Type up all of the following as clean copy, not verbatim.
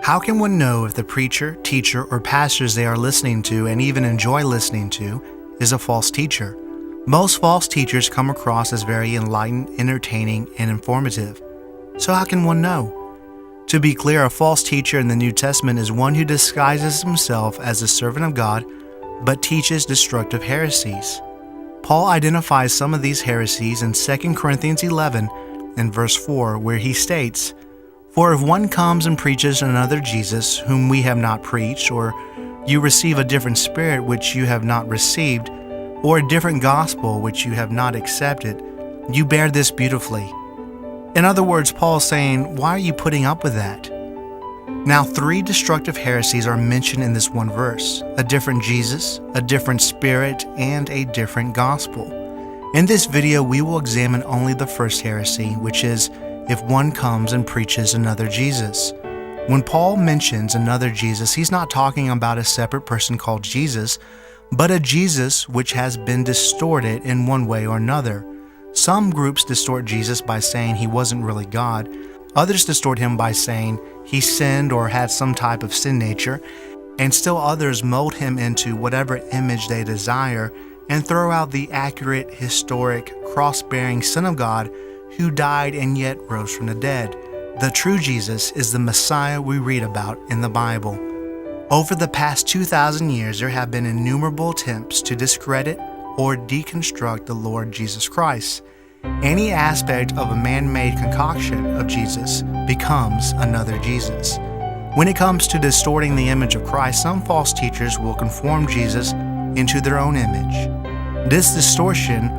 How can one know if the preacher, teacher, or pastors they are listening to and even enjoy listening to is a false teacher? Most false teachers come across as very enlightened, entertaining, and informative. So how can one know? To be clear, a false teacher in the New Testament is one who disguises himself as a servant of God, but teaches destructive heresies. Paul identifies some of these heresies in 2 Corinthians 11 and verse 4, where he states, "For if one comes and preaches another Jesus, whom we have not preached, or you receive a different spirit which you have not received, or a different gospel which you have not accepted, you bear this beautifully." In other words, Paul is saying, why are you putting up with that? Now, 3 destructive heresies are mentioned in this one verse: a different Jesus, a different spirit, and a different gospel. In this video, we will examine only the first heresy, which is if one comes and preaches another Jesus. When Paul mentions another Jesus, he's not talking about a separate person called Jesus, but a Jesus which has been distorted in one way or another. Some groups distort Jesus by saying he wasn't really God. Others distort him by saying he sinned or had some type of sin nature, and still others mold him into whatever image they desire and throw out the accurate, historic, cross-bearing Son of God who died and yet rose from the dead. The true Jesus is the Messiah we read about in the Bible. Over the past 2,000 years, there have been innumerable attempts to discredit or deconstruct the Lord Jesus Christ. Any aspect of a man-made concoction of Jesus becomes another Jesus. When it comes to distorting the image of Christ, some false teachers will conform Jesus into their own image. This distortion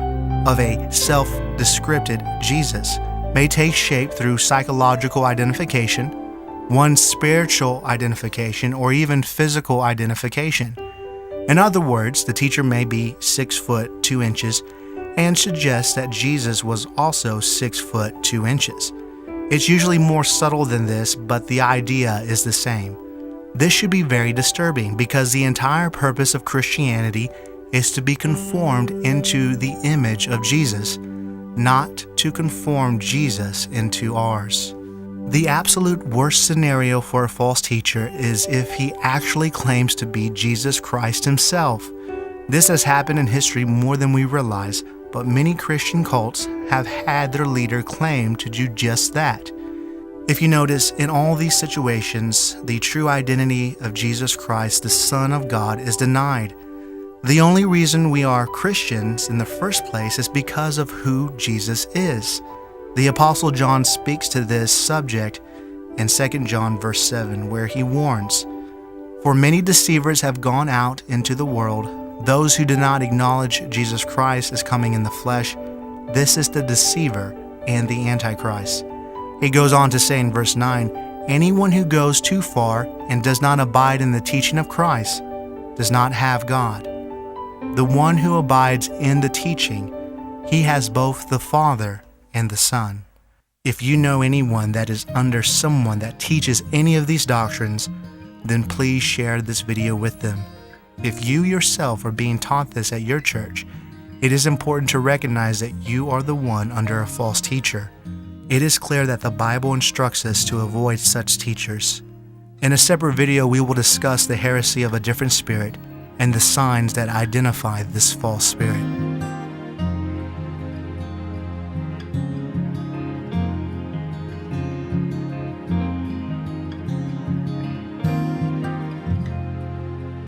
of a self-descripted Jesus may take shape through psychological identification, one's spiritual identification, or even physical identification. In other words, the teacher may be 6 foot 2 inches and suggest that Jesus was also 6 foot 2 inches. It's usually more subtle than this, but the idea is the same. This should be very disturbing because the entire purpose of Christianity is to be conformed into the image of Jesus, not to conform Jesus into ours. The absolute worst scenario for a false teacher is if he actually claims to be Jesus Christ himself. This has happened in history more than we realize, but many Christian cults have had their leader claim to do just that. If you notice, in all these situations, the true identity of Jesus Christ, the Son of God, is denied. The only reason we are Christians in the first place is because of who Jesus is. The Apostle John speaks to this subject in 2 John verse 7, where he warns, "For many deceivers have gone out into the world, those who do not acknowledge Jesus Christ as coming in the flesh. This is the deceiver and the Antichrist." He goes on to say in verse 9, "Anyone who goes too far and does not abide in the teaching of Christ does not have God. The one who abides in the teaching, he has both the Father and the Son." If you know anyone that is under someone that teaches any of these doctrines, then please share this video with them. If you yourself are being taught this at your church, it is important to recognize that you are the one under a false teacher. It is clear that the Bible instructs us to avoid such teachers. In a separate video, we will discuss the heresy of a different spirit and the signs that identify this false spirit.